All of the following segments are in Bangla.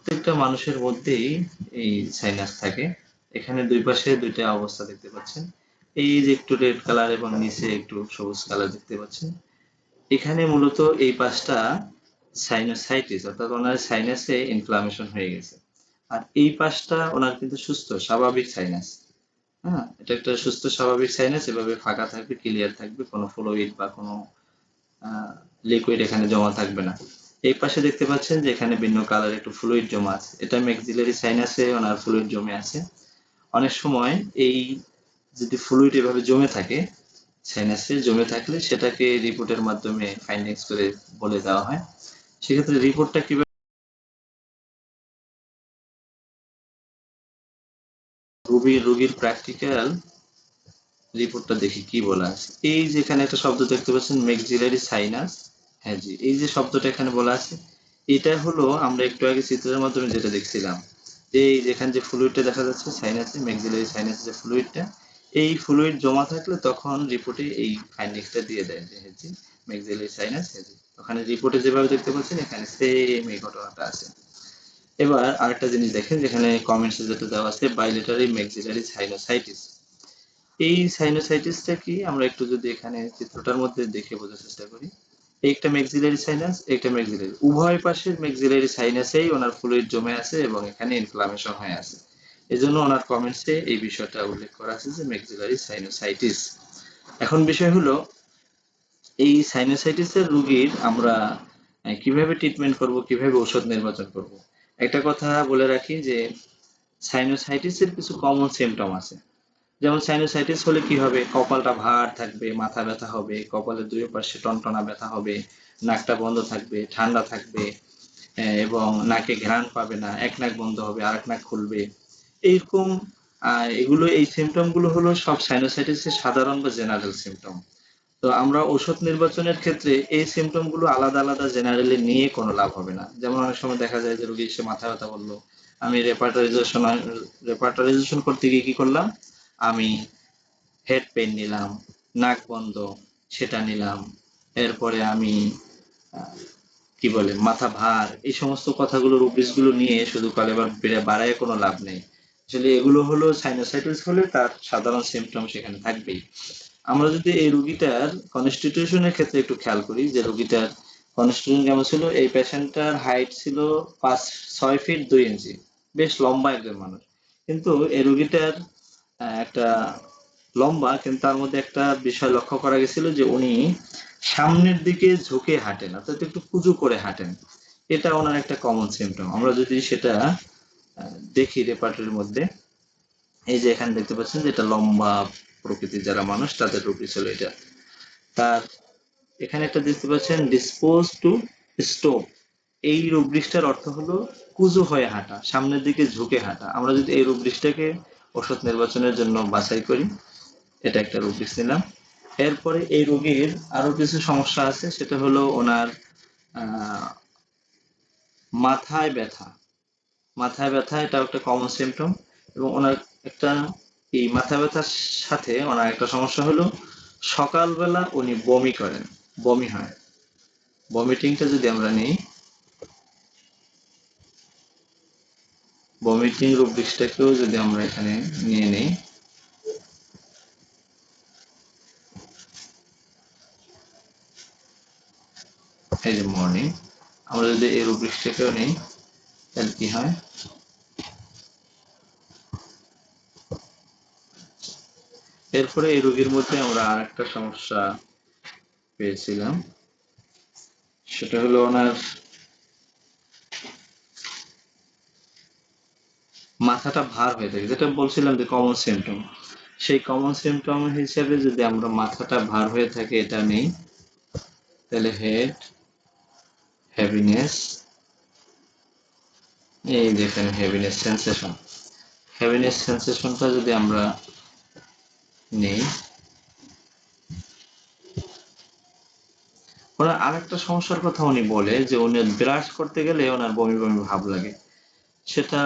প্রত্যেকটা মানুষের মধ্যেই এই সাইনাস থাকে। এখানে দুই পাশে দুইটা অবস্থা দেখতে পাচ্ছেন। এই যে একটু রেড কালার এবং নিচে একটু সবুজ কালার দেখতে পাচ্ছেন। এখানে মূলত এই পাশটা সাইনোসাইটিস, অর্থাৎ ওনার সাইনাসে ইনফ্লামেশন হয়ে গেছে। আর এই পাশটা ওনার কিন্তু সুস্থ স্বাভাবিক সাইনাস। হ্যাঁ, এটা একটা সুস্থ স্বাভাবিক সাইনাস, এভাবে ফাঁকা থাকবে, ক্লিয়ার থাকবে, কোনো ফ্লুইড বা কোনো লিকুইড এখানে জমা থাকবে না। এই পাশে দেখতে পাচ্ছেন যে এখানে ভিন্ন কালার একটু ফ্লুইড জমা আছে, এটা ম্যাক্সিলারি সাইনাসে ওনার ফ্লুইড জমে আছে। অনেক সময় এই যদি ফ্লুইড এভাবে জমে থাকে, সাইনাসে জমে থাকলে সেটাকে রিপোর্টের মাধ্যমে ফাইন্ডিংস করে বলে দেওয়া হয়। সেক্ষেত্রে রিপোর্টটা কিভাবে, রোগীর প্র্যাকটিক্যাল রিপোর্টটা দেখি কি বলা আছে। এই যে এখানে একটা শব্দ দেখতে পাচ্ছেন ম্যাক্সিলারি সাইনাস। হ্যাঁ জি, এই যে শব্দটা এখানে বলা আছে, এটা হলো আমরা একটু আগে চিত্রের মাধ্যমে যেটা দেখছিলাম, এই যেখানে যে ফ্লুইডটা দেখা যাচ্ছে সাইনাসে, ম্যাক্সিলারি সাইনাসে যে ফ্লুইডটা, এই ফ্লুইড জমা থাকলে তখন রিপোর্টে এই ফাইন্ডিংসটা দিয়ে দেয় যে হচ্ছে ম্যাক্সিলারি সাইনাস হেজি। ওখানে রিপোর্টে যেভাবে দেখতে পাচ্ছেন এখানে সেম এই ঘটনাটা আছে। এবার আরেকটা জিনিস দেখেন, যেখানে কমেন্টসে যেটা দেওয়া আছে বাইলেটারি ম্যাক্সিলারি সাইনোসাইটিস। এই সাইনোসাইটিসটা কি আমরা একটু যদি এখানে চিত্রটার মধ্যে দেখে বোঝার চেষ্টা করি। একটা ম্যাক্সিলারি সাইনাস, একটা ম্যাক্সিলারি, উভয় পাশের ম্যাক্সিলারি সাইনাসেই ওনার ফ্লুইড জমে আছে এবং এখানে ইনফ্লামেশন হয়ে আছে। এজন্য ওনার কমেন্টসে এই বিষয়টা উল্লেখ করা আছে যে ম্যাক্সিলারি সাইনোসাইটিস। এখন বিষয় হলো এই সাইনোসাইটিসের রোগীর আমরা কিভাবে ট্রিটমেন্ট করব, কিভাবে ওষুধ নির্বাচন করব। একটা কথা বলে রাখি যে সাইনোসাইটিসের কিছু কমন সিমটম আছে। যেমন সাইনোসাইটিস হলে কি হবে, কপালটা ভার থাকবে, মাথা ব্যথা হবে, কপালের দুই পাশে টনটনা ব্যথা হবে, নাকটা বন্ধ থাকবে, ঠান্ডা থাকবে, এবং নাকে ঘ্রাণ পাবে না, এক নাক বন্ধ হবে আর এক নাক খুলবে, এইরকম। এগুলো, এই সিমটম গুলো হলো সব সাইনোসাইটিসের সাধারণ বা জেনারেল সিমটম। তো আমরা ওষুধ নির্বাচনের ক্ষেত্রে এই সিমটম গুলো আলাদা আলাদা জেনারেলি নিয়ে কোনো লাভ হবে না। যেমন অনেক সময় দেখা যায় যে রোগী এসে মাথা ব্যথা বললো, আমি রেপার্টারাইজেশন করতে গিয়ে কি করলাম, আমি হেড পেন নিলাম, নাক বন্ধ সেটা নিলাম, এরপরে আমি কি বলে মাথা ভার, এই সমস্ত কথাগুলো রুব্রিক্স গুলো নিয়ে শুধু কলেবার বাড়ায় কোনো লাভ নেই। আসলে এগুলো হলো সাইনোসাইটিস হলে তার সাধারণ সিমটম সেখানে থাকবেই। আমরা যদি এই রোগীটার কনস্টিটিউশনের ক্ষেত্রে একটু খেয়াল করি, যে রোগীটার কনস্টিটিউশন কেমন ছিল, এই পেশেন্টটার হাইট ছিল 6 ফিট 2 ইঞ্চি, বেশ লম্বা একজন মানুষ। কিন্তু এই রোগীটার একটা লম্বা, কিন্তু তার মধ্যে একটা বিষয় লক্ষ্য করা গেছিল যে উনি সামনের দিকে ঝুঁকে হাঁটেন, অর্থাৎ একটু কুঁজু করে হাঁটেন। এটা ওনার একটা কমন সিমটম। আমরা যদি সেটা দেখি রেপার্টরির মধ্যে, এই যে এখানে দেখতে পাচ্ছেন যে এটা লম্বা প্রকৃতির যারা মানুষ তাদের রূপই ছিল এটা। তার এখানে একটা দেখতে পাচ্ছেন ডিসপোজ টু স্টোপ, এই রুব্রিক্সটার অর্থ হলো কুজু হয়ে হাঁটা, সামনের দিকে ঝুঁকে হাঁটা। আমরা যদি এই রুব্রিক্সটাকে ওষুধ নির্বাচনের জন্য বাছাই করি, এটা একটা রুব্রিক্স নিলাম। এরপরে এই রোগীর আরো কিছু সমস্যা আছে, সেটা হলো ওনার আহ মাথায় ব্যথা। মাথায় ব্যথা এটাও একটা কমন সিমটম। এবং ওনার একটা, এই মাথা ব্যথার সাথে ওনার একটা সমস্যা হলো সকালবেলা উনি বমি করেন, বমি হয়। ভমিটিংটা যদি আমরা নিই, ভমিটিং রুব্রিক্সটাকেও যদি আমরা এখানে নিয়ে নিই, এই যে মর্নিং, আমরা যদি এই রুব্রিক্সটাকেও নিই তাহলে কি হয়, এরপরে এই রোগীর মধ্যে আমরা আর একটা সমস্যা পেয়েছিলাম, সেটা হলো ওনার মাথাটা ভার হয়ে থাকে, যেটা বলছিলাম যে কমন সিমটম। সেই কমন সিমটম হিসেবে যদি আমরা মাথাটা ভার হয়ে থাকে এটা নেই, তাহলে হেড হ্যাভিনেস, এই যেখানে হ্যাভিনেস সেন্সেশন, হ্যাভিনেস সেন্সেশনটা যদি আমরা নেই। ওনার আরেকটা সমস্যার কথা উনি বলে যে উনি ব্রাশ করতে গেলে ওনার বমি বমি ভাব লাগে। সেটা,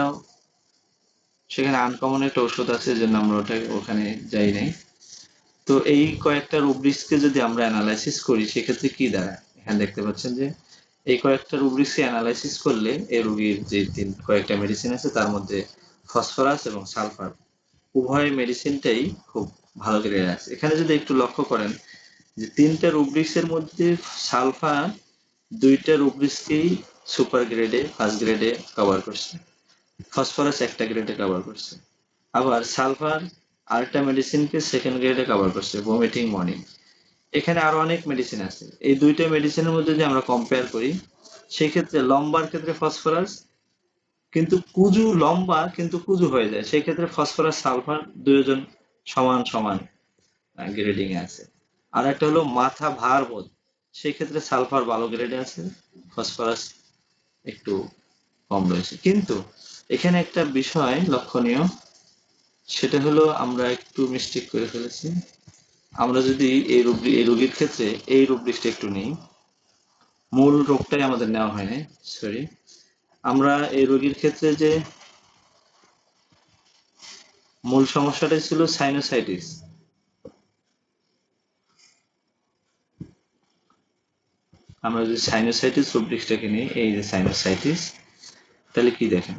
সেখানে আনকমন একটা ওষুধ আছে, জন্য আমরা ওখানে যাই নাই। তো এই কয়েকটা রুব্রিক্সকে যদি আমরা অ্যানালাইসিস করি সেক্ষেত্রে কি দাঁড়ায়, এখানে দেখতে পাচ্ছেন যে এই কয়েকটা রুব্রিক্সকে অ্যানালাইসিস করলে এই রোগীর যে কয়েকটা মেডিসিন আছে তার মধ্যে ফসফরাস এবং সালফার উভয় মেডিসিনটাই খুব ভালো গ্রেড আছে। এখানে যদি একটু লক্ষ্য করেন যে 3টা রুব্রিক্সের মধ্যে সালফার 2টা রুব্রিক্সকেই সুপার গ্রেডে ফার্স্ট গ্রেডে কভার করছে, ফসফরাস একটা গ্রেডে কভার করছে, আবার সালফার আরেকটা মেডিসিনকে সেকেন্ড গ্রেডে কভার করছে, ভমিটিং মর্নিং। এখানে আরো অনেক মেডিসিন আছে, এই 2টা মেডিসিনের মধ্যে যদি আমরা কম্পেয়ার করি সেই ক্ষেত্রে লম্বার ক্ষেত্রে ফসফরাস কিন্তু কুজু লম্বা কিন্তু কুজু হয়ে যায়, সেই ক্ষেত্রে ফসফরাস সালফার দুইজন সমান সমান গ্রেডিং এ আছে। আর একটা হলো মাথা ভার বোধ, সেই ক্ষেত্রে সালফার ভালো গ্রেডে আছে, ফসফরাস একটু কম রয়েছে। কিন্তু এখানে একটা বিষয় লক্ষণীয়, সেটা হলো আমরা একটু মিস্টেক করে ফেলেছি। আমরা যদি এই রোগীর ক্ষেত্রে এই রুব্রিক্সটা একটু নিই, মূল রোগটাই আমাদের নেওয়া হয়নি, সরি। আমরা এই রোগীর ক্ষেত্রে যে মূল সমস্যাটাই ছিল সাইনোসাইটিস, আমরা যদি সাইনোসাইটিস রুব্রিক্সটাকে নিই, এই যে সাইনোসাইটিস, তাহলে কি দেখেন,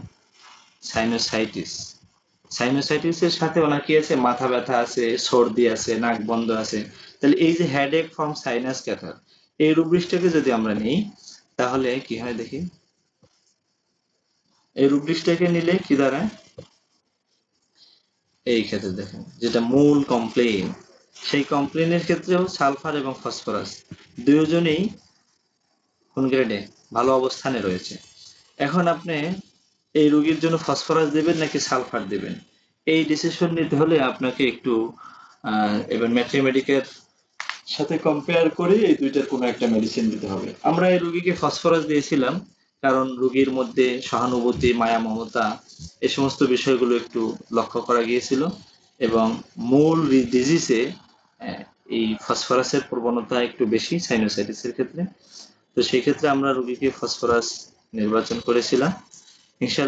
সাইনোসাইটিস সাইনোসাইটিসের সাথে ওনার কি আছে, মাথা ব্যথা আছে, সর্দি আছে, নাক বন্ধ আছে। তাহলে এই যে হেডেক ফ্রম সাইনাস ক্যাথার, এই রুব্রিক্সটাকে যদি আমরা নিই তাহলে কি হয় দেখি, এই রুব্রিক্সটাকে নিলে কি দাঁড়ায়, এই ক্ষেত্রে দেখেন যেটা মূল কমপ্লেইন, সেই কমপ্লেইনের ক্ষেত্রেও সালফার এবং ফসফরাস দুজনেই কোন গ্রেডে, ভালো অবস্থানে রয়েছে। এখন আপনি এই রোগীর জন্য ফসফরাস দেবেন নাকি সালফার দেবেন, এই ডিসিশন নিতে হলে আপনাকে একটু এবার ম্যাথমেটিকের সাথে কম্পেয়ার করে এই দুইটার কোনো একটা মেডিসিন দিতে হবে। আমরা এই রোগীকে ফসফরাস দিয়েছিলাম কারণ রোগীর মধ্যে সহানুভূতি, মায়া, মমতা এই সমস্ত বিষয়গুলো একটু লক্ষ্য করা গিয়েছিল এবং মূল ডিজিজে এই ফসফরাসের প্রবণতা একটু বেশি সাইনোসাইটিসের ক্ষেত্রে। তো সেই ক্ষেত্রে আমরা রোগীকে ফসফরাস নির্বাচন করেছিলাম। ইনশাল্লাহ